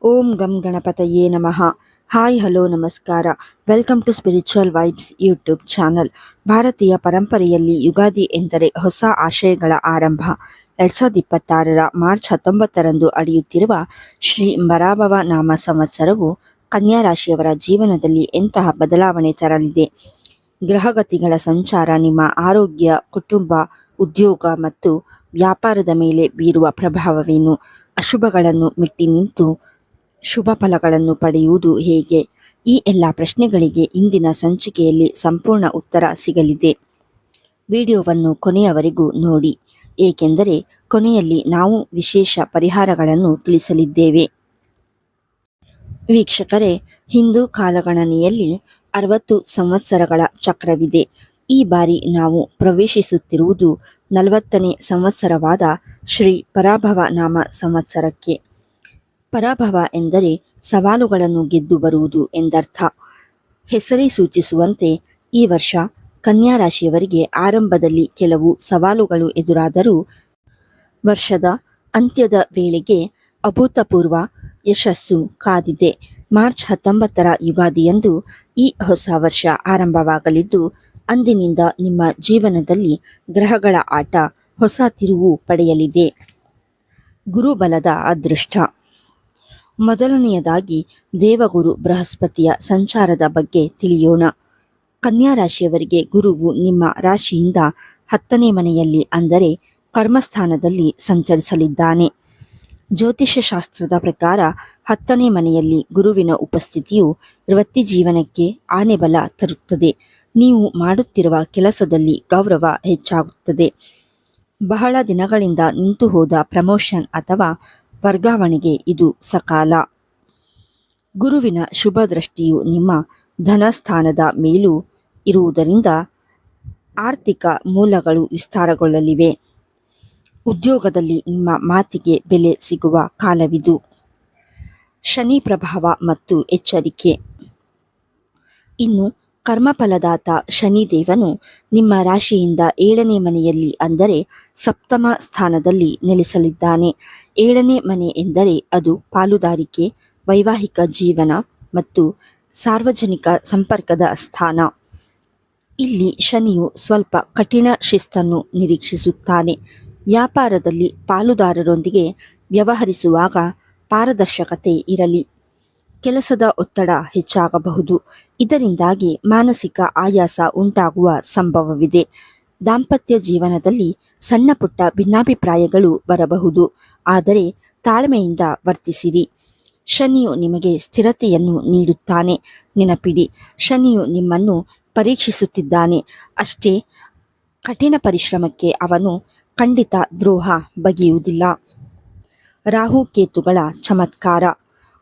ಓಂ ಗಂ ಗಣಪತಯೇ ನಮಃ. ಹಾಯ್ ಹಲೋ ನಮಸ್ಕಾರ. Welcome to spiritual vibes YouTube channel. ಭಾರತೀಯ ಪರಂಪರೆಯಲ್ಲಿ ಯುಗಾದಿ ಎಂದರೆ ಹೊಸ ಆಶಯಗಳ ಆರಂಭ. 2026ರ ಮಾರ್ಚ್ 19ರಂದು ಅಡಿಯುತ್ತಿರುವ ಶ್ರೀ ಪರಾಭವ ನಾಮ ಸಂವತ್ಸರವು ಕನ್ಯಾ ರಾಶಿಯವರ ಜೀವನದಲ್ಲಿ ಎಂತಹ ಬದಲಾವಣೆ ತರಲಿದೆ? ಗ್ರಹಗತಿಗಳ ಸಂಚಾರ ನಿಮ್ಮ ಆರೋಗ್ಯ, ಕುಟುಂಬ, ಉದ್ಯೋಗ ಮತ್ತು ವ್ಯಾಪಾರದ ಮೇಲೆ ಬೀರುವ ಪ್ರಭಾವವೇನು? ಅಶುಭಗಳನ್ನು ಮೆಟ್ಟಿ ನಿಂತು ಶುಭ ಫಲಗಳನ್ನು ಪಡೆಯುವುದು ಹೇಗೆ? ಈ ಎಲ್ಲ ಪ್ರಶ್ನೆಗಳಿಗೆ ಇಂದಿನ ಸಂಚಿಕೆಯಲ್ಲಿ ಸಂಪೂರ್ಣ ಉತ್ತರ ಸಿಗಲಿದೆ. ವಿಡಿಯೋವನ್ನು ಕೊನೆಯವರೆಗೂ ನೋಡಿ, ಏಕೆಂದರೆ ಕೊನೆಯಲ್ಲಿ ನಾವು ವಿಶೇಷ ಪರಿಹಾರಗಳನ್ನು ತಿಳಿಸಲಿದ್ದೇವೆ. ವೀಕ್ಷಕರೇ, ಹಿಂದೂ ಕಾಲಗಣನೆಯಲ್ಲಿ 60 ಸಂವತ್ಸರಗಳ ಚಕ್ರವಿದೆ. ಈ ಬಾರಿ ನಾವು ಪ್ರವೇಶಿಸುತ್ತಿರುವುದು 40ನೇ ಸಂವತ್ಸರವಾದ ಶ್ರೀ ಪರಾಭವ ನಾಮ ಸಂವತ್ಸರಕ್ಕೆ. ಪರಾಭವ ಎಂದರೆ ಸವಾಲುಗಳನ್ನು ಗೆದ್ದು ಬರುವುದು ಎಂದರ್ಥ. ಹೆಸರೇ ಸೂಚಿಸುವಂತೆ ಈ ವರ್ಷ ಕನ್ಯಾ ರಾಶಿಯವರಿಗೆ ಆರಂಭದಲ್ಲಿ ಕೆಲವು ಸವಾಲುಗಳು ಎದುರಾದರೂ ವರ್ಷದ ಅಂತ್ಯದ ವೇಳೆಗೆ ಅಭೂತಪೂರ್ವ ಯಶಸ್ಸು ಕಾದಿದೆ. ಮಾರ್ಚ್ 19ರ ಯುಗಾದಿಯಂದು ಈ ಹೊಸ ವರ್ಷ ಆರಂಭವಾಗಲಿದ್ದು, ಅಂದಿನಿಂದ ನಿಮ್ಮ ಜೀವನದಲ್ಲಿ ಗ್ರಹಗಳ ಆಟ ಹೊಸ ತಿರುವು ಪಡೆಯಲಿದೆ. ಗುರುಬಲದ ಅದೃಷ್ಟ. ಮೊದಲನೆಯದಾಗಿ ದೇವಗುರು ಬೃಹಸ್ಪತಿಯ ಸಂಚಾರದ ಬಗ್ಗೆ ತಿಳಿಯೋಣ. ಕನ್ಯಾ ರಾಶಿಯವರಿಗೆ ಗುರುವು ನಿಮ್ಮ ರಾಶಿಯಿಂದ 10ನೇ ಮನೆಯಲ್ಲಿ ಅಂದರೆ ಕರ್ಮಸ್ಥಾನದಲ್ಲಿ ಸಂಚರಿಸಲಿದ್ದಾನೆ. ಜ್ಯೋತಿಷ್ಯ ಶಾಸ್ತ್ರದ ಪ್ರಕಾರ 10ನೇ ಮನೆಯಲ್ಲಿ ಗುರುವಿನ ಉಪಸ್ಥಿತಿಯು ವೃತ್ತಿ ಜೀವನಕ್ಕೆ ಆನೆಬಲ ತರುತ್ತದೆ. ನೀವು ಮಾಡುತ್ತಿರುವ ಕೆಲಸದಲ್ಲಿ ಗೌರವ ಹೆಚ್ಚಾಗುತ್ತದೆ. ಬಹಳ ದಿನಗಳಿಂದ ನಿಂತು ಹೋದ ಪ್ರಮೋಷನ್ ಅಥವಾ ವರ್ಗಾವಣೆಗೆ ಇದು ಸಕಾಲ. ಗುರುವಿನ ಶುಭ ದೃಷ್ಟಿಯು ನಿಮ್ಮ ಧನಸ್ಥಾನದ ಮೇಲೂ ಇರುವುದರಿಂದ ಆರ್ಥಿಕ ಮೂಲಗಳು ವಿಸ್ತಾರಗೊಳ್ಳಲಿವೆ. ಉದ್ಯೋಗದಲ್ಲಿ ನಿಮ್ಮ ಮಾತಿಗೆ ಬೆಲೆ ಸಿಗುವ ಕಾಲವಿದು. ಶನಿ ಪ್ರಭಾವ ಮತ್ತು ಎಚ್ಚರಿಕೆ. ಇನ್ನು ಕರ್ಮಫಲದಾತ ಶನಿದೇವನು ನಿಮ್ಮ ರಾಶಿಯಿಂದ 7ನೇ ಮನೆಯಲ್ಲಿ ಅಂದರೆ ಸಪ್ತಮ ಸ್ಥಾನದಲ್ಲಿ ನೆಲೆಸಲಿದ್ದಾನೆ. 7ನೇ ಮನೆ ಎಂದರೆ ಅದು ಪಾಲುದಾರಿಕೆ, ವೈವಾಹಿಕ ಜೀವನ ಮತ್ತು ಸಾರ್ವಜನಿಕ ಸಂಪರ್ಕದ ಸ್ಥಾನ. ಇಲ್ಲಿ ಶನಿಯು ಸ್ವಲ್ಪ ಕಠಿಣ ಶಿಸ್ತನ್ನು ನಿರೀಕ್ಷಿಸುತ್ತಾನೆ. ವ್ಯಾಪಾರದಲ್ಲಿ ಪಾಲುದಾರರೊಂದಿಗೆ ವ್ಯವಹರಿಸುವಾಗ ಪಾರದರ್ಶಕತೆ ಇರಲಿ. ಕೆಲಸದ ಒತ್ತಡ ಹೆಚ್ಚಾಗಬಹುದು. ಇದರಿಂದಾಗಿ ಮಾನಸಿಕ ಆಯಾಸ ಉಂಟಾಗುವ ಸಂಭವವಿದೆ. ದಾಂಪತ್ಯ ಜೀವನದಲ್ಲಿ ಸಣ್ಣ ಪುಟ್ಟ ಭಿನ್ನಾಭಿಪ್ರಾಯಗಳು ಬರಬಹುದು, ಆದರೆ ತಾಳ್ಮೆಯಿಂದ ವರ್ತಿಸಿರಿ. ಶನಿಯು ನಿಮಗೆ ಸ್ಥಿರತೆಯನ್ನು ನೀಡುತ್ತಾನೆ. ನೆನಪಿಡಿ, ಶನಿಯು ನಿಮ್ಮನ್ನು ಪರೀಕ್ಷಿಸುತ್ತಿದ್ದಾನೆ ಅಷ್ಟೇ. ಕಠಿಣ ಪರಿಶ್ರಮಕ್ಕೆ ಅವನು ಖಂಡಿತ ದ್ರೋಹ ಬಗೆಯುವುದಿಲ್ಲ. ರಾಹು ಕೇತುಗಳ ಚಮತ್ಕಾರ.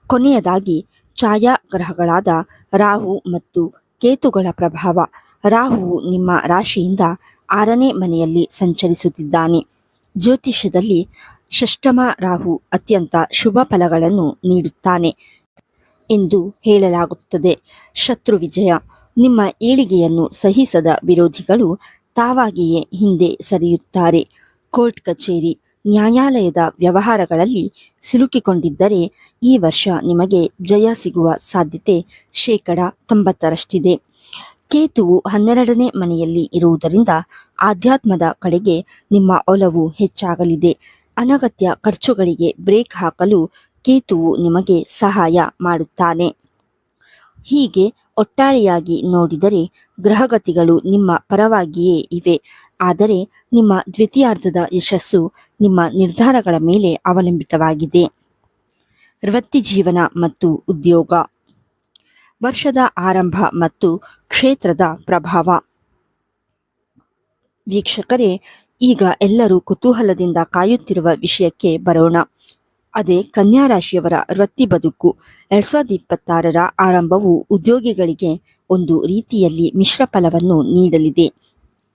ಕೊನೆಯದಾಗಿ ಛಾಯಾಗ್ರಹಗಳಾದ ರಾಹು ಮತ್ತು ಕೇತುಗಳ ಪ್ರಭಾವ. ರಾಹುವು ನಿಮ್ಮ ರಾಶಿಯಿಂದ 6ನೇ ಮನೆಯಲ್ಲಿ ಸಂಚರಿಸುತ್ತಿದ್ದಾನೆ. ಜ್ಯೋತಿಷ್ಯದಲ್ಲಿ ಷಷ್ಠಮ ರಾಹು ಅತ್ಯಂತ ಶುಭ ಫಲಗಳನ್ನು ನೀಡುತ್ತಾನೆ ಎಂದು ಹೇಳಲಾಗುತ್ತದೆ. ಶತ್ರು ವಿಜಯ. ನಿಮ್ಮ ಏಳಿಗೆಯನ್ನು ಸಹಿಸದ ವಿರೋಧಿಗಳು ತಾವಾಗಿಯೇ ಹಿಂದೆ ಸರಿಯುತ್ತಾರೆ. ಕೋರ್ಟ್ ಕಚೇರಿ, ನ್ಯಾಯಾಲಯದ ವ್ಯವಹಾರಗಳಲ್ಲಿ ಸಿಲುಕಿಕೊಂಡಿದ್ದರೆ ಈ ವರ್ಷ ನಿಮಗೆ ಜಯ ಸಿಗುವ ಸಾಧ್ಯತೆ 90%ರಷ್ಟಿದೆ. ಕೇತುವು 12ನೇ ಮನೆಯಲ್ಲಿ ಇರುವುದರಿಂದ ಆಧ್ಯಾತ್ಮದ ಕಡೆಗೆ ನಿಮ್ಮ ಒಲವು ಹೆಚ್ಚಾಗಲಿದೆ. ಅನಗತ್ಯ ಖರ್ಚುಗಳಿಗೆ ಬ್ರೇಕ್ ಹಾಕಲು ಕೇತುವು ನಿಮಗೆ ಸಹಾಯ ಮಾಡುತ್ತಾನೆ. ಹೀಗೆ ಒಟ್ಟಾರೆಯಾಗಿ ನೋಡಿದರೆ ಗ್ರಹಗತಿಗಳು ನಿಮ್ಮ ಪರವಾಗಿಯೇ ಇವೆ. ಆದರೆ ನಿಮ್ಮ ದ್ವಿತೀಯಾರ್ಧದ ಯಶಸ್ಸು ನಿಮ್ಮ ನಿರ್ಧಾರಗಳ ಮೇಲೆ ಅವಲಂಬಿತವಾಗಿದೆ. ವೃತ್ತಿ ಜೀವನ ಮತ್ತು ಉದ್ಯೋಗ. ವರ್ಷದ ಆರಂಭ ಮತ್ತು ಕ್ಷೇತ್ರದ ಪ್ರಭಾವ. ವೀಕ್ಷಕರೇ, ಈಗ ಎಲ್ಲರೂ ಕುತೂಹಲದಿಂದ ಕಾಯುತ್ತಿರುವ ವಿಷಯಕ್ಕೆ ಬರೋಣ. ಅದೇ ಕನ್ಯಾ ರಾಶಿಯವರ ವೃತ್ತಿ ಬದುಕು. 2026ರ ಆರಂಭವು ಉದ್ಯೋಗಿಗಳಿಗೆ ಒಂದು ರೀತಿಯಲ್ಲಿ ಮಿಶ್ರ ಫಲವನ್ನು ನೀಡಲಿದೆ.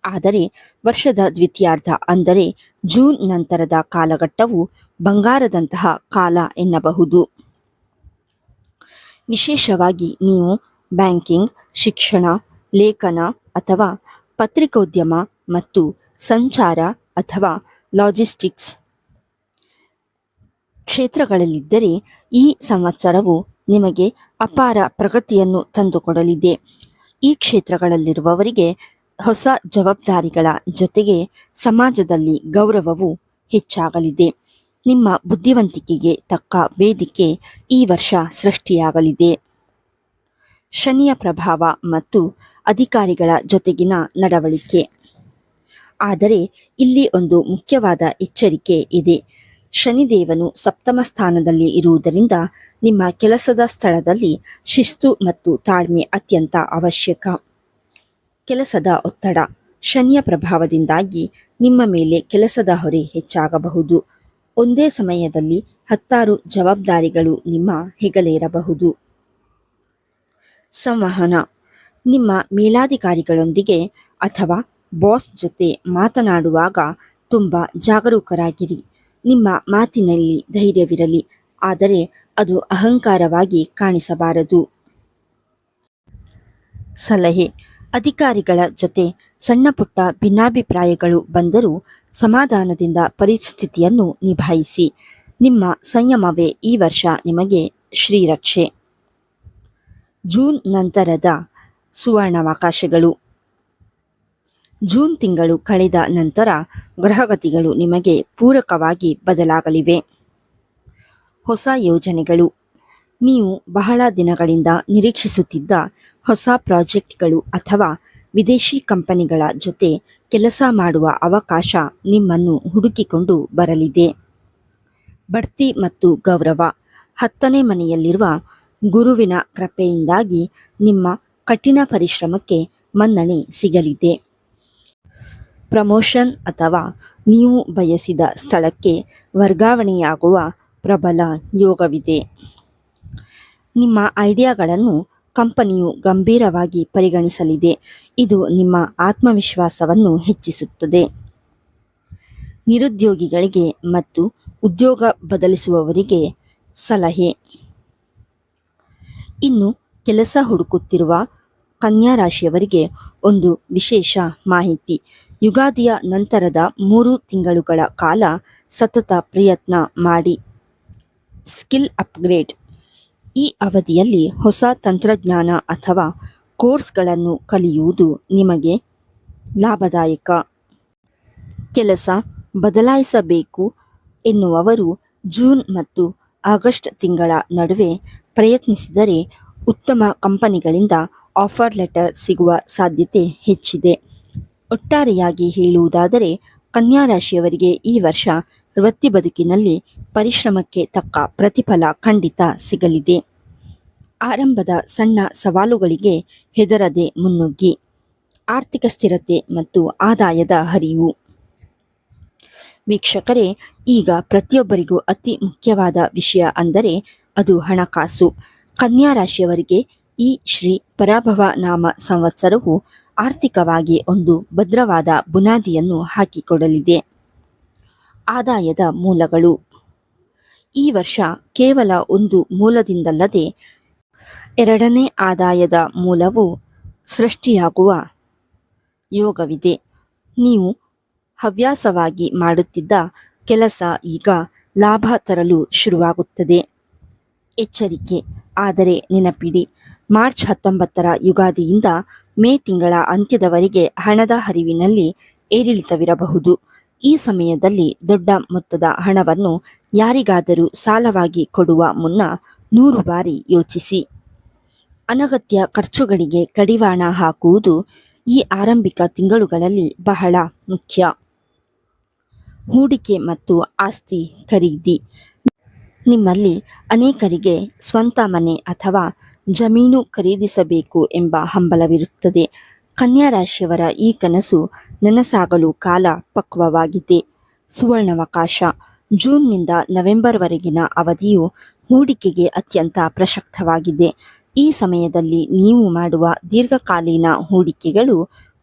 ಆದರೆ ವರ್ಷದ ದ್ವಿತೀಯಾರ್ಧ ಅಂದರೆ ಜೂನ್ ನಂತರದ ಕಾಲಘಟ್ಟವು ಬಂಗಾರದಂತಹ ಕಾಲ ಎನ್ನಬಹುದು. ವಿಶೇಷವಾಗಿ ನೀವು ಬ್ಯಾಂಕಿಂಗ್, ಶಿಕ್ಷಣ, ಲೇಖನ ಅಥವಾ ಪತ್ರಿಕೋದ್ಯಮ ಮತ್ತು ಸಂಚಾರ ಅಥವಾ ಲಾಜಿಸ್ಟಿಕ್ಸ್ ಕ್ಷೇತ್ರಗಳಲ್ಲಿದ್ದರೆ ಈ ಸಂವತ್ಸರವು ನಿಮಗೆ ಅಪಾರ ಪ್ರಗತಿಯನ್ನು ತಂದುಕೊಡಲಿದೆ. ಈ ಕ್ಷೇತ್ರಗಳಲ್ಲಿರುವವರಿಗೆ ಹೊಸ ಜವಾಬ್ದಾರಿಗಳ ಜೊತೆಗೆ ಸಮಾಜದಲ್ಲಿ ಗೌರವವು ಹೆಚ್ಚಾಗಲಿದೆ. ನಿಮ್ಮ ಬುದ್ಧಿವಂತಿಕೆಗೆ ತಕ್ಕ ವೇದಿಕೆ ಈ ವರ್ಷ ಸೃಷ್ಟಿಯಾಗಲಿದೆ. ಶನಿಯ ಪ್ರಭಾವ ಮತ್ತು ಅಧಿಕಾರಿಗಳ ಜೊತೆಗಿನ ನಡವಳಿಕೆ. ಆದರೆ ಇಲ್ಲಿ ಒಂದು ಮುಖ್ಯವಾದ ಎಚ್ಚರಿಕೆ ಇದೆ. ಶನಿದೇವನು ಸಪ್ತಮ ಸ್ಥಾನದಲ್ಲಿ ಇರುವುದರಿಂದ ನಿಮ್ಮ ಕೆಲಸದ ಸ್ಥಳದಲ್ಲಿ ಶಿಸ್ತು ಮತ್ತು ತಾಳ್ಮೆ ಅತ್ಯಂತ ಅವಶ್ಯಕ. ಕೆಲಸದ ಒತ್ತಡ. ಶನಿಯ ಪ್ರಭಾವದಿಂದಾಗಿ ನಿಮ್ಮ ಮೇಲೆ ಕೆಲಸದ ಹೊರೆ ಹೆಚ್ಚಾಗಬಹುದು. ಒಂದೇ ಸಮಯದಲ್ಲಿ 10 ಜವಾಬ್ದಾರಿಗಳು ನಿಮ್ಮ ಹೆಗಲೇರಬಹುದು. ಸಂವಹನ. ನಿಮ್ಮ ಮೇಲಾಧಿಕಾರಿಗಳೊಂದಿಗೆ ಅಥವಾ ಬಾಸ್ ಜೊತೆ ಮಾತನಾಡುವಾಗ ತುಂಬ ಜಾಗರೂಕರಾಗಿರಿ. ನಿಮ್ಮ ಮಾತಿನಲ್ಲಿ ಧೈರ್ಯವಿರಲಿ, ಆದರೆ ಅದು ಅಹಂಕಾರವಾಗಿ ಕಾಣಿಸಬಾರದು. ಸಲಹೆ. ಅಧಿಕಾರಿಗಳ ಜೊತೆ ಸಣ್ಣ ಪುಟ್ಟ ಭಿನ್ನಾಭಿಪ್ರಾಯಗಳು ಬಂದರೂ ಸಮಾಧಾನದಿಂದ ಪರಿಸ್ಥಿತಿಯನ್ನು ನಿಭಾಯಿಸಿ. ನಿಮ್ಮ ಸಂಯಮವೇ ಈ ವರ್ಷ ನಿಮಗೆ ಶ್ರೀರಕ್ಷೆ. ಜೂನ್ ನಂತರದ ಸುವರ್ಣಾವಕಾಶಗಳು. ಜೂನ್ ತಿಂಗಳು ಕಳೆದ ನಂತರ ಗ್ರಹಗತಿಗಳು ನಿಮಗೆ ಪೂರಕವಾಗಿ ಬದಲಾಗಲಿವೆ. ಹೊಸ ಯೋಜನೆಗಳು. ನೀವು ಬಹಳ ದಿನಗಳಿಂದ ನಿರೀಕ್ಷಿಸುತ್ತಿದ್ದ ಹೊಸ ಪ್ರಾಜೆಕ್ಟ್ಗಳು ಅಥವಾ ವಿದೇಶಿ ಕಂಪನಿಗಳ ಜೊತೆ ಕೆಲಸ ಮಾಡುವ ಅವಕಾಶ ನಿಮ್ಮನ್ನು ಹುಡುಕಿಕೊಂಡು ಬರಲಿದೆ. ಬಡ್ತಿ ಮತ್ತು ಗೌರವ. 10ನೇ ಮನೆಯಲ್ಲಿರುವ ಗುರುವಿನ ಕೃಪೆಯಿಂದಾಗಿ ನಿಮ್ಮ ಕಠಿಣ ಪರಿಶ್ರಮಕ್ಕೆ ಮನ್ನಣೆ ಸಿಗಲಿದೆ. ಪ್ರಮೋಷನ್ ಅಥವಾ ನೀವು ಬಯಸಿದ ಸ್ಥಳಕ್ಕೆ ವರ್ಗಾವಣೆಯಾಗುವ ಪ್ರಬಲ ಯೋಗವಿದೆ. ನಿಮ್ಮ ಐಡಿಯಾಗಳನ್ನು ಕಂಪನಿಯು ಗಂಭೀರವಾಗಿ ಪರಿಗಣಿಸಲಿದೆ. ಇದು ನಿಮ್ಮ ಆತ್ಮವಿಶ್ವಾಸವನ್ನು ಹೆಚ್ಚಿಸುತ್ತದೆ. ನಿರುದ್ಯೋಗಿಗಳಿಗೆ ಮತ್ತು ಉದ್ಯೋಗ ಬದಲಿಸುವವರಿಗೆ ಸಲಹೆ. ಇನ್ನು ಕೆಲಸ ಹುಡುಕುತ್ತಿರುವ ಕನ್ಯಾ ರಾಶಿಯವರಿಗೆ ಒಂದು ವಿಶೇಷ ಮಾಹಿತಿ. ಯುಗಾದಿಯ ನಂತರದ 3 ತಿಂಗಳುಗಳ ಕಾಲ ಸತತ ಪ್ರಯತ್ನ ಮಾಡಿ. Skill upgrade. ಈ ಅವಧಿಯಲ್ಲಿ ಹೊಸ ತಂತ್ರಜ್ಞಾನ ಅಥವಾ ಕೋರ್ಸ್ಗಳನ್ನು ಕಲಿಯುವುದು ನಿಮಗೆ ಲಾಭದಾಯಕ. ಕೆಲಸ ಬದಲಾಯಿಸಬೇಕು ಎನ್ನುವವರು ಜೂನ್ ಮತ್ತು ಆಗಸ್ಟ್ ತಿಂಗಳ ನಡುವೆ ಪ್ರಯತ್ನಿಸಿದರೆ ಉತ್ತಮ ಕಂಪನಿಗಳಿಂದ ಆಫರ್ ಲೆಟರ್ ಸಿಗುವ ಸಾಧ್ಯತೆ ಹೆಚ್ಚಿದೆ. ಒಟ್ಟಾರೆಯಾಗಿ ಹೇಳುವುದಾದರೆ ಕನ್ಯಾ ರಾಶಿಯವರಿಗೆ ಈ ವರ್ಷ ವೃತ್ತಿ ಬದುಕಿನಲ್ಲಿ ಪರಿಶ್ರಮಕ್ಕೆ ತಕ್ಕ ಪ್ರತಿಫಲ ಖಂಡಿತ ಸಿಗಲಿದೆ. ಆರಂಭದ ಸಣ್ಣ ಸವಾಲುಗಳಿಗೆ ಹೆದರದೆ ಮುನ್ನುಗ್ಗಿ. ಆರ್ಥಿಕ ಸ್ಥಿರತೆ ಮತ್ತು ಆದಾಯದ ಹರಿವು. ವೀಕ್ಷಕರೇ, ಈಗ ಪ್ರತಿಯೊಬ್ಬರಿಗೂ ಅತಿ ಮುಖ್ಯವಾದ ವಿಷಯ ಅಂದರೆ ಅದು ಹಣಕಾಸು. ಕನ್ಯಾ ರಾಶಿಯವರಿಗೆ ಈ ಶ್ರೀ ಪರಾಭವ ನಾಮ ಸಂವತ್ಸರವು ಆರ್ಥಿಕವಾಗಿ ಒಂದು ಭದ್ರವಾದ ಬುನಾದಿಯನ್ನು ಹಾಕಿಕೊಡಲಿದೆ. ಆದಾಯದ ಮೂಲಗಳು. ಈ ವರ್ಷ ಕೇವಲ ಒಂದು ಮೂಲದಿಂದಲ್ಲದೆ ಎರಡನೇ ಆದಾಯದ ಮೂಲವು ಸೃಷ್ಟಿಯಾಗುವ ಯೋಗವಿದೆ. ನೀವು ಹವ್ಯಾಸವಾಗಿ ಮಾಡುತ್ತಿದ್ದ ಕೆಲಸ ಈಗ ಲಾಭ ತರಲು ಶುರುವಾಗುತ್ತದೆ. ಎಚ್ಚರಿಕೆ. ಆದರೆ ನೆನಪಿಡಿ, ಮಾರ್ಚ್ 19ರ ಯುಗಾದಿಯಿಂದ ಮೇ ತಿಂಗಳ ಅಂತ್ಯದವರೆಗೆ ಹಣದ ಹರಿವಿನಲ್ಲಿ ಏರಿಳಿತವಿರಬಹುದು. ಈ ಸಮಯದಲ್ಲಿ ದೊಡ್ಡ ಮೊತ್ತದ ಹಣವನ್ನು ಯಾರಿಗಾದರೂ ಸಾಲವಾಗಿ ಕೊಡುವ ಮುನ್ನ 100 ಬಾರಿ ಯೋಚಿಸಿ. ಅನಗತ್ಯ ಖರ್ಚುಗಳಿಗೆ ಕಡಿವಾಣ ಹಾಕುವುದು ಈ ಆರಂಭಿಕ ತಿಂಗಳುಗಳಲ್ಲಿ ಬಹಳ ಮುಖ್ಯ. ಹೂಡಿಕೆ ಮತ್ತು ಆಸ್ತಿ ಖರೀದಿ. ನಿಮ್ಮಲ್ಲಿ ಅನೇಕರಿಗೆ ಸ್ವಂತ ಮನೆ ಅಥವಾ ಜಮೀನು ಖರೀದಿಸಬೇಕು ಎಂಬ ಹಂಬಲವಿರುತ್ತದೆ. ಕನ್ಯಾ ರಾಶಿಯವರ ಈ ಕನಸು ನನಸಾಗಲು ಕಾಲ ಪಕ್ವವಾಗಿದೆ. ಸುವರ್ಣಾವಕಾಶ. ಜೂನ್ನಿಂದ ನವೆಂಬರ್ವರೆಗಿನ ಅವಧಿಯು ಹೂಡಿಕೆಗೆ ಅತ್ಯಂತ ಪ್ರಸಕ್ತವಾಗಿದೆ. ಈ ಸಮಯದಲ್ಲಿ ನೀವು ಮಾಡುವ ದೀರ್ಘಕಾಲೀನ ಹೂಡಿಕೆಗಳು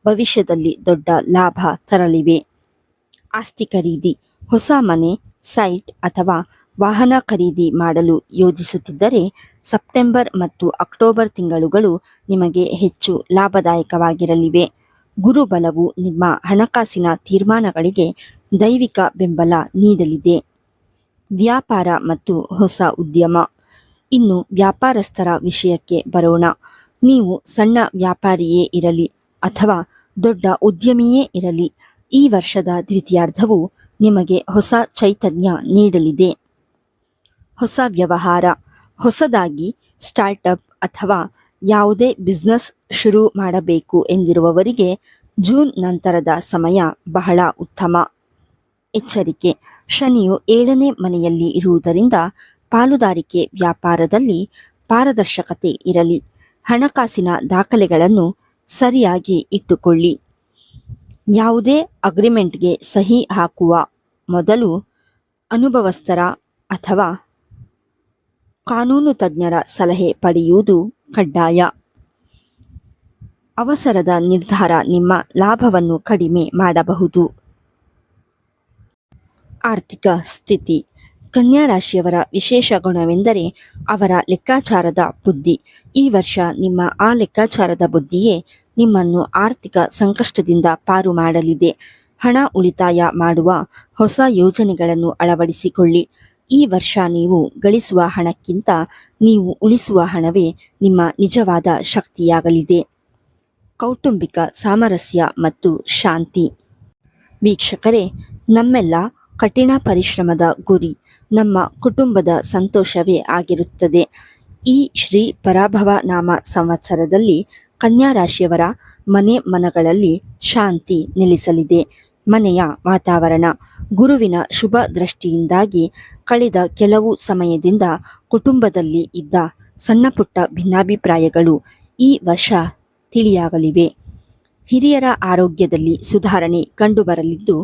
ಭವಿಷ್ಯದಲ್ಲಿ ದೊಡ್ಡ ಲಾಭ ತರಲಿವೆ. ಆಸ್ತಿ ಖರೀದಿ. ಹೊಸ ಮನೆ, ಸೈಟ್ ಅಥವಾ ವಾಹನ ಖರೀದಿ ಮಾಡಲು ಯೋಜಿಸುತ್ತಿದ್ದರೆ ಸೆಪ್ಟೆಂಬರ್ ಮತ್ತು ಅಕ್ಟೋಬರ್ ತಿಂಗಳುಗಳು ನಿಮಗೆ ಹೆಚ್ಚು ಲಾಭದಾಯಕವಾಗಿರಲಿವೆ. ಗುರುಬಲವು ನಿಮ್ಮ ಹಣಕಾಸಿನ ತೀರ್ಮಾನಗಳಿಗೆ ದೈವಿಕ ಬೆಂಬಲ ನೀಡಲಿದೆ. ವ್ಯಾಪಾರ ಮತ್ತು ಹೊಸ ಉದ್ಯಮ. ಇನ್ನು ವ್ಯಾಪಾರಸ್ಥರ ವಿಷಯಕ್ಕೆ ಬರೋಣ. ನೀವು ಸಣ್ಣ ವ್ಯಾಪಾರಿಯೇ ಇರಲಿ ಅಥವಾ ದೊಡ್ಡ ಉದ್ಯಮಿಯೇ ಇರಲಿ, ಈ ವರ್ಷದ ದ್ವಿತೀಯಾರ್ಧವು ನಿಮಗೆ ಹೊಸ ಚೈತನ್ಯ ನೀಡಲಿದೆ. ಹೊಸ ವ್ಯವಹಾರ, ಹೊಸದಾಗಿ ಸ್ಟಾರ್ಟಪ್ ಅಥವಾ ಯಾವುದೇ ಬಿಸ್ನೆಸ್ ಶುರು ಮಾಡಬೇಕು ಎಂದಿರುವವರಿಗೆ ಜೂನ್ ನಂತರದ ಸಮಯ ಬಹಳ ಉತ್ತಮ. ಎಚ್ಚರಿಕೆ: ಶನಿಯು 7ನೇ ಮನೆಯಲ್ಲಿ ಇರುವುದರಿಂದ ಪಾಲುದಾರಿಕೆ ವ್ಯಾಪಾರದಲ್ಲಿ ಪಾರದರ್ಶಕತೆ ಇರಲಿ. ಹಣಕಾಸಿನ ದಾಖಲೆಗಳನ್ನು ಸರಿಯಾಗಿ ಇಟ್ಟುಕೊಳ್ಳಿ. ಯಾವುದೇ ಅಗ್ರಿಮೆಂಟ್ಗೆ ಸಹಿ ಹಾಕುವ ಮೊದಲು ಅನುಭವಸ್ಥರ ಅಥವಾ ಕಾನೂನು ತಜ್ಞರ ಸಲಹೆ ಪಡೆಯುವುದು ಕಡ್ಡಾಯ. ಅವಸರದ ನಿರ್ಧಾರ ನಿಮ್ಮ ಲಾಭವನ್ನು ಕಡಿಮೆ ಮಾಡಬಹುದು. ಆರ್ಥಿಕ ಸ್ಥಿತಿ. ಕನ್ಯಾ ರಾಶಿಯವರ ವಿಶೇಷ ಗುಣವೆಂದರೆ ಅವರ ಲೆಕ್ಕಾಚಾರದ ಬುದ್ಧಿ. ಈ ವರ್ಷ ನಿಮ್ಮ ಆ ಲೆಕ್ಕಾಚಾರದ ಬುದ್ಧಿಯೇ ನಿಮ್ಮನ್ನು ಆರ್ಥಿಕ ಸಂಕಷ್ಟದಿಂದ ಪಾರು ಮಾಡಲಿದೆ. ಹಣ ಉಳಿತಾಯ ಮಾಡುವ ಹೊಸ ಯೋಜನೆಗಳನ್ನು ಅಳವಡಿಸಿಕೊಳ್ಳಿ. ಈ ವರ್ಷ ನೀವು ಗಳಿಸುವ ಹಣಕ್ಕಿಂತ ನೀವು ಉಳಿಸುವ ಹಣವೇ ನಿಮ್ಮ ನಿಜವಾದ ಶಕ್ತಿಯಾಗಲಿದೆ. ಕೌಟುಂಬಿಕ ಸಾಮರಸ್ಯ ಮತ್ತು ಶಾಂತಿ. ವೀಕ್ಷಕರೇ, ನಮ್ಮೆಲ್ಲ ಕಠಿಣ ಪರಿಶ್ರಮದ ಗುರಿ ನಮ್ಮ ಕುಟುಂಬದ ಸಂತೋಷವೇ ಆಗಿರುತ್ತದೆ. ಈ ಶ್ರೀ ಪರಾಭವ ನಾಮ ಸಂವತ್ಸರದಲ್ಲಿ ಕನ್ಯಾ ರಾಶಿಯವರ ಮನೆಗಳಲ್ಲಿ ಶಾಂತಿ ನೆಲೆಸಲಿದೆ. ಮನೆಯ ವಾತಾವರಣ ಗುರುವಿನ ಶುಭ ದೃಷ್ಟಿಯಿಂದಾಗಿ ಕಳೆದ ಕೆಲವು ಸಮಯದಿಂದ ಕುಟುಂಬದಲ್ಲಿ ಇದ್ದ ಸಣ್ಣಪುಟ್ಟ ಭಿನ್ನಾಭಿಪ್ರಾಯಗಳು ಈ ವರ್ಷ ತಿಳಿಯಾಗಲಿವೆ. ಹಿರಿಯರ ಆರೋಗ್ಯದಲ್ಲಿ ಸುಧಾರಣೆ ಕಂಡುಬರಲಿದ್ದು,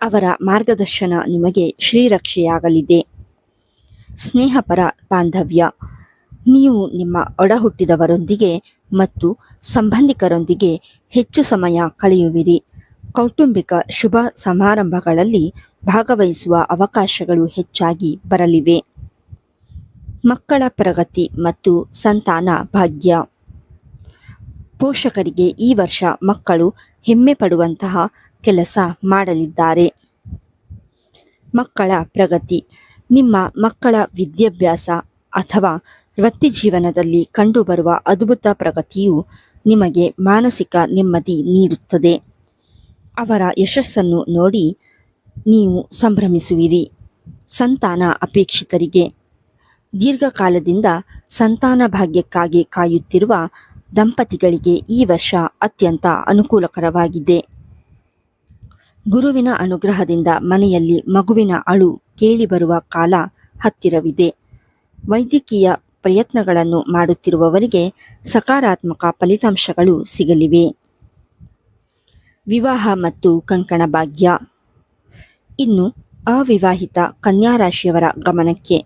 ಅವರ ಮಾರ್ಗದರ್ಶನ ನಿಮಗೆ ಶ್ರೀರಕ್ಷೆಯಾಗಲಿದೆ. ಸ್ನೇಹಪರ ಬಾಂಧವ್ಯ. ನೀವು ನಿಮ್ಮ ಒಡಹುಟ್ಟಿದವರೊಂದಿಗೆ ಮತ್ತು ಸಂಬಂಧಿಕರೊಂದಿಗೆ ಹೆಚ್ಚು ಸಮಯ ಕಳೆಯುವಿರಿ. ಕೌಟುಂಬಿಕ ಶುಭ ಸಮಾರಂಭಗಳಲ್ಲಿ ಭಾಗವಹಿಸುವ ಅವಕಾಶಗಳು ಹೆಚ್ಚಾಗಿ ಬರಲಿವೆ. ಮಕ್ಕಳ ಪ್ರಗತಿ ಮತ್ತು ಸಂತಾನ ಭಾಗ್ಯ. ಪೋಷಕರಿಗೆ ಈ ವರ್ಷ ಮಕ್ಕಳು ಹೆಮ್ಮೆ ಪಡುವಂತಹ ಕೆಲಸ ಮಾಡಲಿದ್ದಾರೆ. ಮಕ್ಕಳ ಪ್ರಗತಿ. ನಿಮ್ಮ ಮಕ್ಕಳ ವಿದ್ಯಾಭ್ಯಾಸ ಅಥವಾ ವೃತ್ತಿಜೀವನದಲ್ಲಿ ಕಂಡುಬರುವ ಅದ್ಭುತ ಪ್ರಗತಿಯು ನಿಮಗೆ ಮಾನಸಿಕ ನೆಮ್ಮದಿ ನೀಡುತ್ತದೆ. ಅವರ ಯಶಸ್ಸನ್ನು ನೋಡಿ ನೀವು ಸಂಭ್ರಮಿಸುವಿರಿ. ಸಂತಾನ ಅಪೇಕ್ಷಿತರಿಗೆ. ದೀರ್ಘಕಾಲದಿಂದ ಸಂತಾನ ಭಾಗ್ಯಕ್ಕಾಗಿ ಕಾಯುತ್ತಿರುವ ದಂಪತಿಗಳಿಗೆ ಈ ವರ್ಷ ಅತ್ಯಂತ ಅನುಕೂಲಕರವಾಗಿದೆ. ಗುರುವಿನ ಅನುಗ್ರಹದಿಂದ ಮನೆಯಲ್ಲಿ ಮಗುವಿನ ಅಳು ಕೇಳಿಬರುವ ಕಾಲ ಹತ್ತಿರವಿದೆ. ವೈದ್ಯಕೀಯ ಪ್ರಯತ್ನಗಳನ್ನು ಮಾಡುತ್ತಿರುವವರಿಗೆ ಸಕಾರಾತ್ಮಕ ಫಲಿತಾಂಶಗಳು ಸಿಗಲಿವೆ. ವಿವಾಹ ಮತ್ತು ಕಂಕಣ ಭಾಗ್ಯ. ಇನ್ನು ಅವಿವಾಹಿತ ಕನ್ಯಾ ರಾಶಿಯವರ ಗಮನಕ್ಕೆ.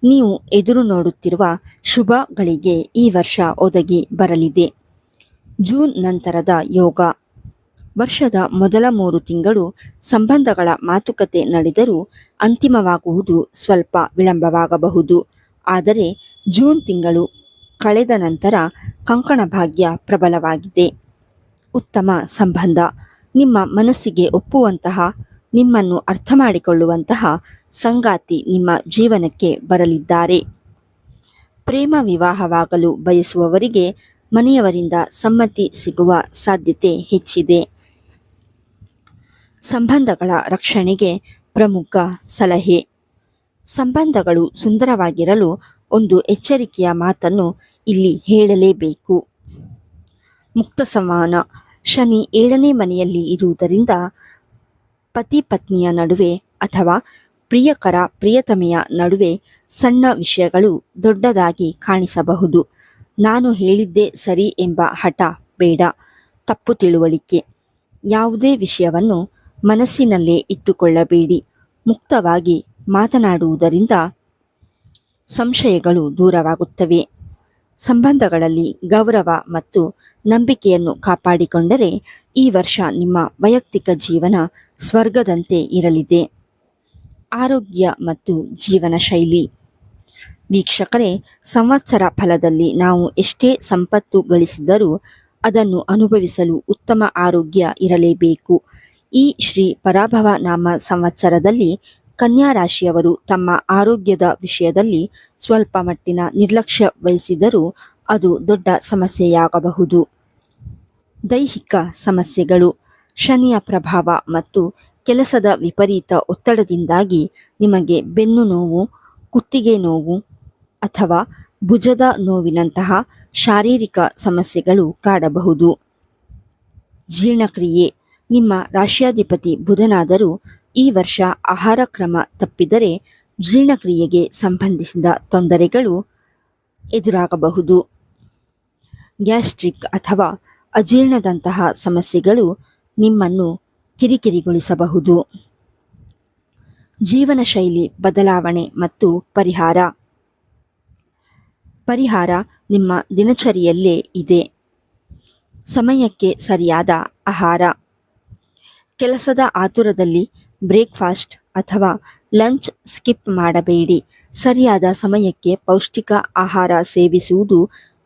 ನೀವು ಎದುರು ನೋಡುತ್ತಿರುವ ಶುಭಗಳಿಗೆ ಈ ವರ್ಷ ಒದಗಿ ಬರಲಿದೆ. ಜೂನ್ ನಂತರದ ಯೋಗ. ವರ್ಷದ ಮೊದಲ 3 ತಿಂಗಳು ಸಂಬಂಧಗಳ ಮಾತುಕತೆ ನಡೆದರೂ ಅಂತಿಮವಾಗುವುದು ಸ್ವಲ್ಪ ವಿಳಂಬವಾಗಬಹುದು. ಆದರೆ ಜೂನ್ ತಿಂಗಳು ಕಳೆದ ನಂತರ ಕಂಕಣ ಭಾಗ್ಯ ಪ್ರಬಲವಾಗಿದೆ. ಉತ್ತಮ ಸಂಬಂಧ. ನಿಮ್ಮ ಮನಸ್ಸಿಗೆ ಒಪ್ಪುವಂತಹ, ನಿಮ್ಮನ್ನು ಅರ್ಥ ಮಾಡಿಕೊಳ್ಳುವಂತಹ ಸಂಗಾತಿ ನಿಮ್ಮ ಜೀವನಕ್ಕೆ ಬರಲಿದ್ದಾರೆ. ಪ್ರೇಮ ವಿವಾಹವಾಗಲು ಬಯಸುವವರಿಗೆ ಮನೆಯವರಿಂದ ಸಮ್ಮತಿ ಸಿಗುವ ಸಾಧ್ಯತೆ ಹೆಚ್ಚಿದೆ. ಸಂಬಂಧಗಳ ರಕ್ಷಣೆಗೆ ಪ್ರಮುಖ ಸಲಹೆ. ಸಂಬಂಧಗಳು ಸುಂದರವಾಗಿರಲು ಒಂದು ಎಚ್ಚರಿಕೆಯ ಮಾತನ್ನು ಇಲ್ಲಿ ಹೇಳಲೇಬೇಕು. ಮುಕ್ತ ಸಂವಹನ. ಶನಿ 7ನೇ ಮನೆಯಲ್ಲಿ ಇರುವುದರಿಂದ ಪತಿ ಪತ್ನಿಯ ನಡುವೆ ಅಥವಾ ಪ್ರಿಯಕರ ಪ್ರಿಯತಮೆಯ ನಡುವೆ ಸಣ್ಣ ವಿಷಯಗಳು ದೊಡ್ಡದಾಗಿ ಕಾಣಿಸಬಹುದು. ನಾನು ಹೇಳಿದ್ದೇ ಸರಿ ಎಂಬ ಹಠ ಬೇಡ. ತಪ್ಪು ತಿಳುವಳಿಕೆ. ಯಾವುದೇ ವಿಷಯವನ್ನು ಮನಸ್ಸಿನಲ್ಲೇ ಇಟ್ಟುಕೊಳ್ಳಬೇಡಿ. ಮುಕ್ತವಾಗಿ ಮಾತನಾಡುವುದರಿಂದ ಸಂಶಯಗಳು ದೂರವಾಗುತ್ತವೆ. ಸಂಬಂಧಗಳಲ್ಲಿ ಗೌರವ ಮತ್ತು ನಂಬಿಕೆಯನ್ನು ಕಾಪಾಡಿಕೊಂಡರೆ ಈ ವರ್ಷ ನಿಮ್ಮ ವೈಯಕ್ತಿಕ ಜೀವನ ಸ್ವರ್ಗದಂತೆ ಇರಲಿದೆ. ಆರೋಗ್ಯ ಮತ್ತು ಜೀವನ ಶೈಲಿ. ವೀಕ್ಷಕರೇ, ಸಂವತ್ಸರ ಫಲದಲ್ಲಿ ನಾವು ಎಷ್ಟೇ ಸಂಪತ್ತು ಗಳಿಸಿದರೂ ಅದನ್ನು ಅನುಭವಿಸಲು ಉತ್ತಮ ಆರೋಗ್ಯ ಇರಲೇಬೇಕು. ಈ ಶ್ರೀ ಪರಾಭವ ನಾಮ ಸಂವತ್ಸರದಲ್ಲಿ ಕನ್ಯಾ ರಾಶಿಯವರು ತಮ್ಮ ಆರೋಗ್ಯದ ವಿಷಯದಲ್ಲಿ ಸ್ವಲ್ಪ ಮಟ್ಟಿನ ನಿರ್ಲಕ್ಷ್ಯ ವಹಿಸಿದರೂ ಅದು ದೊಡ್ಡ ಸಮಸ್ಯೆಯಾಗಬಹುದು. ದೈಹಿಕ ಸಮಸ್ಯೆಗಳು, ಶನಿಯ ಪ್ರಭಾವ ಮತ್ತು ಕೆಲಸದ ವಿಪರೀತ ಒತ್ತಡದಿಂದಾಗಿ ನಿಮಗೆ ಬೆನ್ನು ನೋವು, ಕುತ್ತಿಗೆ ನೋವು ಅಥವಾ ಭುಜದ ನೋವಿನಂತಹ ಶಾರೀರಿಕ ಸಮಸ್ಯೆಗಳು ಕಾಡಬಹುದು. ಜೀರ್ಣಕ್ರಿಯೆ, ನಿಮ್ಮ ರಾಶ್ಯಾಧಿಪತಿ ಬುಧನಾದರೂ ಈ ವರ್ಷ ಆಹಾರ ಕ್ರಮ ತಪ್ಪಿದರೆ ಜೀರ್ಣಕ್ರಿಯೆಗೆ ಸಂಬಂಧಿಸಿದ ತೊಂದರೆಗಳು ಎದುರಾಗಬಹುದು. ಗ್ಯಾಸ್ಟ್ರಿಕ್ ಅಥವಾ ಅಜೀರ್ಣದಂತಹ ಸಮಸ್ಯೆಗಳು ನಿಮ್ಮನ್ನು ಕಿರಿಕಿರಿಗೊಳಿಸಬಹುದು. ಜೀವನ ಶೈಲಿ ಬದಲಾವಣೆ ಮತ್ತು ಪರಿಹಾರ ನಿಮ್ಮ ದಿನಚರಿಯಲ್ಲೇ ಇದೆ. ಸಮಯಕ್ಕೆ ಸರಿಯಾದ ಆಹಾರ, ಕೆಲಸದ ಆತುರದಲ್ಲಿ ಬ್ರೇಕ್ಫಾಸ್ಟ್ ಅಥವಾ ಲಂಚ್ ಸ್ಕಿಪ್ ಮಾಡಬೇಡಿ. ಸರಿಯಾದ ಸಮಯಕ್ಕೆ ಪೌಷ್ಟಿಕ ಆಹಾರ ಸೇವಿಸುವುದು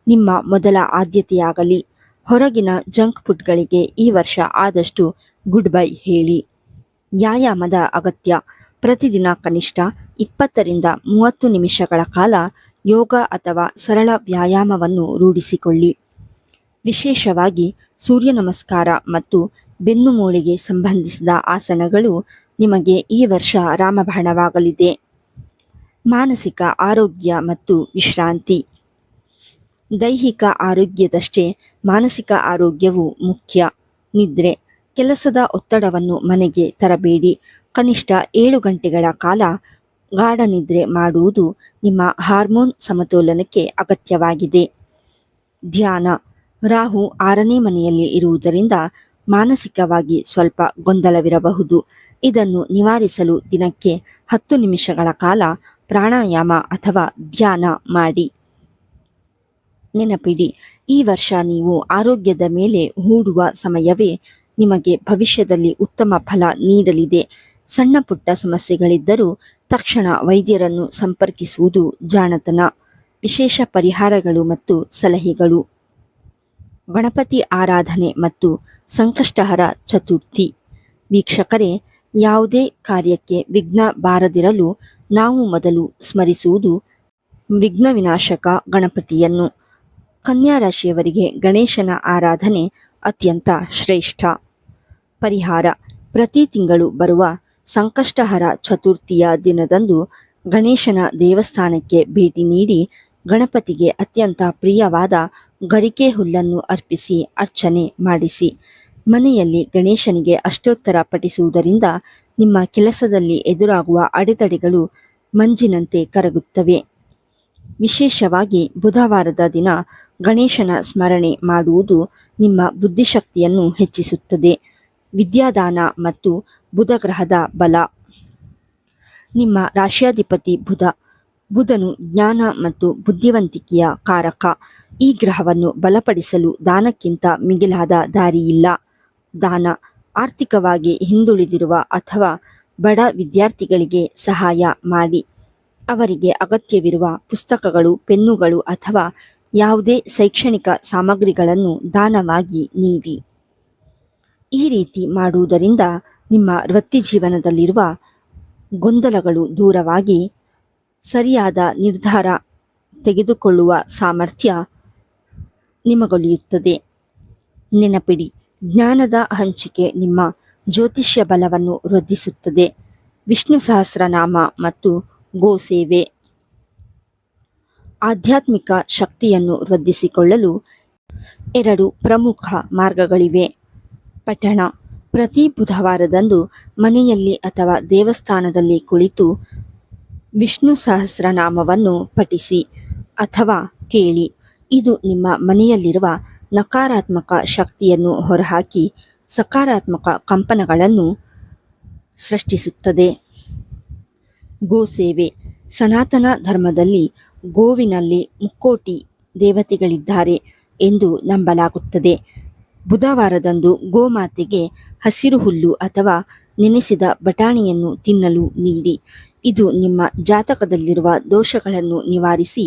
ನಿಮ್ಮ ಮೊದಲ ಆದ್ಯತೆಯಾಗಲಿ. ಹೊರಗಿನ ಜಂಕ್ ಫುಡ್ಗಳಿಗೆ ಈ ವರ್ಷ ಆದಷ್ಟು ಗುಡ್ ಬೈ ಹೇಳಿ. ವ್ಯಾಯಾಮದ ಅಗತ್ಯ, ಪ್ರತಿದಿನ ಕನಿಷ್ಠ 20ರಿಂದ 30 ನಿಮಿಷಗಳ ಕಾಲ ಯೋಗ ಅಥವಾ ಸರಳ ವ್ಯಾಯಾಮವನ್ನು ರೂಢಿಸಿಕೊಳ್ಳಿ. ವಿಶೇಷವಾಗಿ ಸೂರ್ಯ ನಮಸ್ಕಾರ ಮತ್ತು ಬೆನ್ನು ಮೂಳೆಗೆ ಸಂಬಂಧಿಸಿದ ಆಸನಗಳು ನಿಮಗೆ ಈ ವರ್ಷ ರಾಮಬಾಣವಾಗಲಿದೆ. ಮಾನಸಿಕ ಆರೋಗ್ಯ ಮತ್ತು ವಿಶ್ರಾಂತಿ, ದೈಹಿಕ ಆರೋಗ್ಯದಷ್ಟೇ ಮಾನಸಿಕ ಆರೋಗ್ಯವೂ ಮುಖ್ಯ. ನಿದ್ರೆ, ಕೆಲಸದ ಒತ್ತಡವನ್ನು ಮನೆಗೆ ತರಬೇಡಿ. ಕನಿಷ್ಠ 7 ಗಂಟೆಗಳ ಕಾಲ ಗಾಢ ನಿದ್ರೆ ಮಾಡುವುದು ನಿಮ್ಮ ಹಾರ್ಮೋನ್ ಸಮತೋಲನಕ್ಕೆ ಅಗತ್ಯವಾಗಿದೆ. ಧ್ಯಾನ, ರಾಹು 6ನೇ ಮನೆಯಲ್ಲಿ ಇರುವುದರಿಂದ ಮಾನಸಿಕವಾಗಿ ಸ್ವಲ್ಪ ಗೊಂದಲವಿರಬಹುದು. ಇದನ್ನು ನಿವಾರಿಸಲು ದಿನಕ್ಕೆ 10 ನಿಮಿಷಗಳ ಕಾಲ ಪ್ರಾಣಾಯಾಮ ಅಥವಾ ಧ್ಯಾನ ಮಾಡಿ. ನೆನಪಿಡಿ, ಈ ವರ್ಷ ನೀವು ಆರೋಗ್ಯದ ಮೇಲೆ ಹೂಡುವ ಸಮಯವೇ ನಿಮಗೆ ಭವಿಷ್ಯದಲ್ಲಿ ಉತ್ತಮ ಫಲ ನೀಡಲಿದೆ. ಸಣ್ಣ ಪುಟ್ಟ ಸಮಸ್ಯೆಗಳಿದ್ದರೂ ತಕ್ಷಣ ವೈದ್ಯರನ್ನು ಸಂಪರ್ಕಿಸುವುದು ಜಾಣತನ. ವಿಶೇಷ ಪರಿಹಾರಗಳು ಮತ್ತು ಸಲಹೆಗಳು: ಗಣಪತಿ ಆರಾಧನೆ ಮತ್ತು ಸಂಕಷ್ಟಹರ ಚತುರ್ಥಿ. ವೀಕ್ಷಕರೇ, ಯಾವುದೇ ಕಾರ್ಯಕ್ಕೆ ವಿಘ್ನ ಬಾರದಿರಲು ನಾವು ಮೊದಲು ಸ್ಮರಿಸುವುದು ವಿಘ್ನ ವಿನಾಶಕ ಗಣಪತಿಯನ್ನು. ಕನ್ಯಾ ರಾಶಿಯವರಿಗೆ ಗಣೇಶನ ಆರಾಧನೆ ಅತ್ಯಂತ ಶ್ರೇಷ್ಠ. ಪರಿಹಾರ: ಪ್ರತಿ ತಿಂಗಳು ಬರುವ ಸಂಕಷ್ಟಹರ ಚತುರ್ಥಿಯ ದಿನದಂದು ಗಣೇಶನ ದೇವಸ್ಥಾನಕ್ಕೆ ಭೇಟಿ ನೀಡಿ ಗಣಪತಿಗೆ ಅತ್ಯಂತ ಪ್ರಿಯವಾದ ಗರಿಕೆ ಹುಲ್ಲನ್ನು ಅರ್ಪಿಸಿ ಅರ್ಚನೆ ಮಾಡಿಸಿ. ಮನೆಯಲ್ಲಿ ಗಣೇಶನಿಗೆ ಅಷ್ಟೋತ್ತರ ಪಠಿಸುವುದರಿಂದ ನಿಮ್ಮ ಕೆಲಸದಲ್ಲಿ ಎದುರಾಗುವ ಅಡೆತಡೆಗಳು ಮಂಜಿನಂತೆ ಕರಗುತ್ತವೆ. ವಿಶೇಷವಾಗಿ ಬುಧವಾರದ ದಿನ ಗಣೇಶನ ಸ್ಮರಣೆ ಮಾಡುವುದು ನಿಮ್ಮ ಬುದ್ಧಿಶಕ್ತಿಯನ್ನು ಹೆಚ್ಚಿಸುತ್ತದೆ. ವಿದ್ಯಾದಾನ ಮತ್ತು ಬುಧಗ್ರಹದ ಬಲ. ನಿಮ್ಮ ರಾಶ್ಯಾಧಿಪತಿ ಬುಧನು ಜ್ಞಾನ ಮತ್ತು ಬುದ್ಧಿವಂತಿಕೆಯ ಕಾರಕ. ಈ ಗ್ರಹವನ್ನು ಬಲಪಡಿಸಲು ದಾನಕ್ಕಿಂತ ಮಿಗಿಲಾದ ದಾರಿಯಿಲ್ಲ. ದಾನ: ಆರ್ಥಿಕವಾಗಿ ಹಿಂದುಳಿದಿರುವ ಅಥವಾ ಬಡ ವಿದ್ಯಾರ್ಥಿಗಳಿಗೆ ಸಹಾಯ ಮಾಡಿ. ಅವರಿಗೆ ಅಗತ್ಯವಿರುವ ಪುಸ್ತಕಗಳು, ಪೆನ್ನುಗಳು ಅಥವಾ ಯಾವುದೇ ಶೈಕ್ಷಣಿಕ ಸಾಮಗ್ರಿಗಳನ್ನು ದಾನವಾಗಿ ನೀಡಿ. ಈ ರೀತಿ ಮಾಡುವುದರಿಂದ ನಿಮ್ಮ ವೃತ್ತಿಜೀವನದಲ್ಲಿರುವ ಗೊಂದಲಗಳು ದೂರವಾಗಿ ಸರಿಯಾದ ನಿರ್ಧಾರ ತೆಗೆದುಕೊಳ್ಳುವ ಸಾಮರ್ಥ್ಯ ನಿಮಗೊಲಿಯುತ್ತದೆ. ನೆನಪಿಡಿ, ಜ್ಞಾನದ ಹಂಚಿಕೆ ನಿಮ್ಮ ಜ್ಯೋತಿಷ್ಯ ಬಲವನ್ನು ವೃದ್ಧಿಸುತ್ತದೆ. ವಿಷ್ಣು ಸಹಸ್ರನಾಮ ಮತ್ತು ಗೋಸೇವೆ. ಆಧ್ಯಾತ್ಮಿಕ ಶಕ್ತಿಯನ್ನು ವೃದ್ಧಿಸಿಕೊಳ್ಳಲು 2 ಪ್ರಮುಖ ಮಾರ್ಗಗಳಿವೆ. ಪಠಣ: ಪ್ರತಿ ಬುಧವಾರದಂದು ಮನೆಯಲ್ಲಿ ಅಥವಾ ದೇವಸ್ಥಾನದಲ್ಲಿ ಕುಳಿತು ವಿಷ್ಣು ಸಹಸ್ರನಾಮವನ್ನು ಪಠಿಸಿ ಅಥವಾ ಕೇಳಿ. ಇದು ನಿಮ್ಮ ಮನೆಯಲ್ಲಿರುವ ನಕಾರಾತ್ಮಕ ಶಕ್ತಿಯನ್ನು ಹೊರಹಾಕಿ ಸಕಾರಾತ್ಮಕ ಕಂಪನಗಳನ್ನು ಸೃಷ್ಟಿಸುತ್ತದೆ. ಗೋಸೇವೆ: ಸನಾತನ ಧರ್ಮದಲ್ಲಿ ಗೋವಿನಲ್ಲಿ ಮುಕ್ಕೋಟಿ ದೇವತೆಗಳಿದ್ದಾರೆ ಎಂದು ನಂಬಲಾಗುತ್ತದೆ. ಬುಧವಾರದಂದು ಗೋಮಾತೆಗೆ ಹಸಿರು ಹುಲ್ಲು ಅಥವಾ ನೆನೆಸಿದ ಬಟಾಣಿಯನ್ನು ತಿನ್ನಲು ನೀಡಿ. ಇದು ನಿಮ್ಮ ಜಾತಕದಲ್ಲಿರುವ ದೋಷಗಳನ್ನು ನಿವಾರಿಸಿ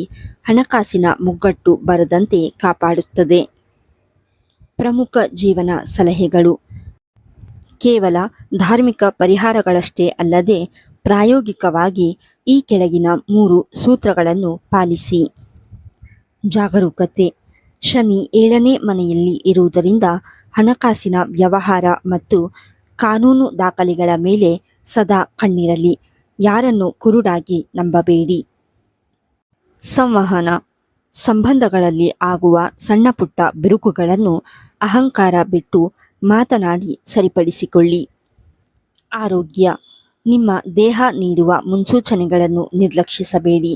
ಹಣಕಾಸಿನ ಮುಗ್ಗಟ್ಟು ಬರದಂತೆ ಕಾಪಾಡುತ್ತದೆ. ಪ್ರಮುಖ ಜೀವನ ಸಲಹೆಗಳು: ಕೇವಲ ಧಾರ್ಮಿಕ ಪರಿಹಾರಗಳಷ್ಟೇ ಅಲ್ಲದೆ ಪ್ರಾಯೋಗಿಕವಾಗಿ ಈ ಕೆಳಗಿನ 3 ಸೂತ್ರಗಳನ್ನು ಪಾಲಿಸಿ. ಜಾಗರೂಕತೆ. ಶನಿ 7ನೇ ಮನೆಯಲ್ಲಿ ಇರುವುದರಿಂದ ಹಣಕಾಸಿನ ವ್ಯವಹಾರ ಮತ್ತು ಕಾನೂನು ದಾಖಲೆಗಳ ಮೇಲೆ ಸದಾ ಕಣ್ಣಿರಲಿ. ಯಾರನ್ನು ಕುರುಡಾಗಿ ನಂಬಬೇಡಿ. ಸಂವಹನ. ಸಂಬಂಧಗಳಲ್ಲಿ ಆಗುವ ಸಣ್ಣ ಪುಟ್ಟ ಬಿರುಕುಗಳನ್ನು ಅಹಂಕಾರ ಬಿಟ್ಟು ಮಾತನಾಡಿ ಸರಿಪಡಿಸಿಕೊಳ್ಳಿ. ಆರೋಗ್ಯ. ನಿಮ್ಮ ದೇಹ ನೀಡುವ ಮುನ್ಸೂಚನೆಗಳನ್ನು ನಿರ್ಲಕ್ಷಿಸಬೇಡಿ.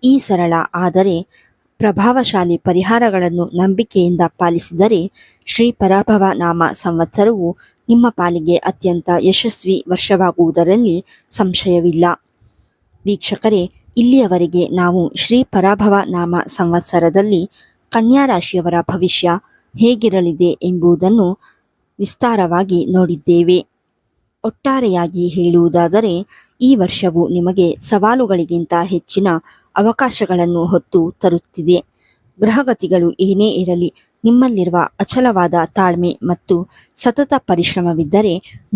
ಈ ಸರಳ ಆದರೆ ಪ್ರಭಾವಶಾಲಿ ಪರಿಹಾರಗಳನ್ನು ನಂಬಿಕೆಯಿಂದ ಪಾಲಿಸಿದರೆ ಶ್ರೀ ಪರಾಭವ ನಾಮ ಸಂವತ್ಸರವು ನಿಮ್ಮ ಪಾಲಿಗೆ ಅತ್ಯಂತ ಯಶಸ್ವಿ ವರ್ಷವಾಗುವುದರಲ್ಲಿ ಸಂಶಯವಿಲ್ಲ. ವೀಕ್ಷಕರೇ, ಇಲ್ಲಿಯವರೆಗೆ ನಾವು ಶ್ರೀ ಪರಾಭವ ನಾಮ ಸಂವತ್ಸರದಲ್ಲಿ ಕನ್ಯಾ ರಾಶಿಯವರ ಭವಿಷ್ಯ ಹೇಗಿರಲಿದೆ ಎಂಬುದನ್ನು ವಿಸ್ತಾರವಾಗಿ ನೋಡಿದ್ದೇವೆ. ಒಟ್ಟಾರೆಯಾಗಿ ಹೇಳುವುದಾದರೆ ಈ ವರ್ಷವು ನಿಮಗೆ ಸವಾಲುಗಳಿಗಿಂತ ಹೆಚ್ಚಿನ ಅವಕಾಶಗಳನ್ನು ಹೊತ್ತು ತರುತ್ತಿದೆ. ಗ್ರಹಗತಿಗಳು ಏನೇ ಇರಲಿ, ನಿಮ್ಮಲ್ಲಿರುವ ಅಚಲವಾದ ತಾಳ್ಮೆ ಮತ್ತು ಸತತ ಪರಿಶ್ರಮವಿದ್ದರೆ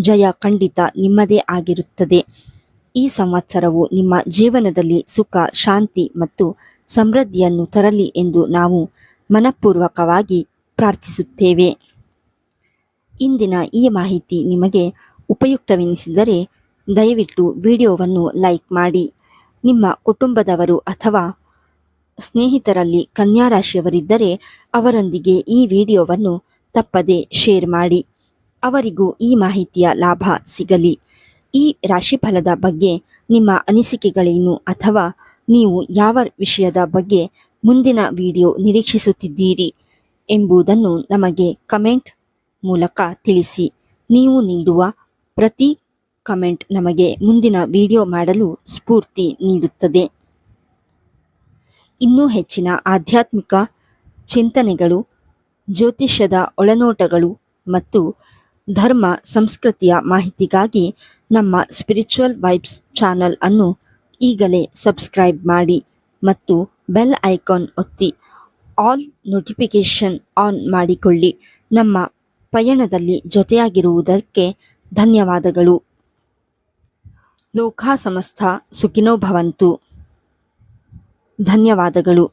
ಜಯ ಖಂಡಿತ ನಿಮ್ಮದೇ ಆಗಿರುತ್ತದೆ. ಈ ಸಂವತ್ಸರವು ನಿಮ್ಮ ಜೀವನದಲ್ಲಿ ಸುಖ, ಶಾಂತಿ ಮತ್ತು ಸಮೃದ್ಧಿಯನ್ನು ತರಲಿ ಎಂದು ನಾವು ಮನಪೂರ್ವಕವಾಗಿ ಪ್ರಾರ್ಥಿಸುತ್ತೇವೆ. ಇಂದಿನ ಈ ಮಾಹಿತಿ ನಿಮಗೆ ಉಪಯುಕ್ತವೆನಿಸಿದರೆ ದಯವಿಟ್ಟು ವಿಡಿಯೋವನ್ನು ಲೈಕ್ ಮಾಡಿ. ನಿಮ್ಮ ಕುಟುಂಬದವರು ಅಥವಾ ಸ್ನೇಹಿತರಲ್ಲಿ ಕನ್ಯಾ ರಾಶಿಯವರಿದ್ದರೆ ಅವರೊಂದಿಗೆ ಈ ವಿಡಿಯೋವನ್ನು ತಪ್ಪದೆ ಶೇರ್ ಮಾಡಿ. ಅವರಿಗೂ ಈ ಮಾಹಿತಿಯ ಲಾಭ ಸಿಗಲಿ. ಈ ರಾಶಿಫಲದ ಬಗ್ಗೆ ನಿಮ್ಮ ಅನಿಸಿಕೆಗಳೇನು ಅಥವಾ ನೀವು ಯಾವ ವಿಷಯದ ಬಗ್ಗೆ ಮುಂದಿನ ವಿಡಿಯೋ ನಿರೀಕ್ಷಿಸುತ್ತಿದ್ದೀರಿ ಎಂಬುದನ್ನು ನಮಗೆ ಕಮೆಂಟ್ ಮೂಲಕ ತಿಳಿಸಿ. ನೀವು ನೀಡುವ ಪ್ರತಿ ಕಮೆಂಟ್ ನಮಗೆ ಮುಂದಿನ ವಿಡಿಯೋ ಮಾಡಲು ಸ್ಫೂರ್ತಿ ನೀಡುತ್ತದೆ. ಇನ್ನೂ ಹೆಚ್ಚಿನ ಆಧ್ಯಾತ್ಮಿಕ ಚಿಂತನೆಗಳು, ಜ್ಯೋತಿಷ್ಯದ ಒಳನೋಟಗಳು ಮತ್ತು ಧರ್ಮ ಸಂಸ್ಕೃತಿಯ ಮಾಹಿತಿಗಾಗಿ ನಮ್ಮ ಸ್ಪಿರಿಚುವಲ್ ವೈಬ್ಸ್ ಚಾನಲ್ ಅನ್ನು ಈಗಲೇ ಸಬ್ಸ್ಕ್ರೈಬ್ ಮಾಡಿ ಮತ್ತು ಬೆಲ್ ಐಕಾನ್ ಒತ್ತಿ ಆಲ್ ನೋಟಿಫಿಕೇಷನ್ ಆನ್ ಮಾಡಿಕೊಳ್ಳಿ. ನಮ್ಮ ಪಯಣದಲ್ಲಿ ಜೊತೆಯಾಗಿರುವುದಕ್ಕೆ ಧನ್ಯವಾದಗಳು. ಲೋಕ ಸಮಸ್ತ ಸುಖಿನೋ ಭವಂತು. ಧನ್ಯವಾದಗಳು.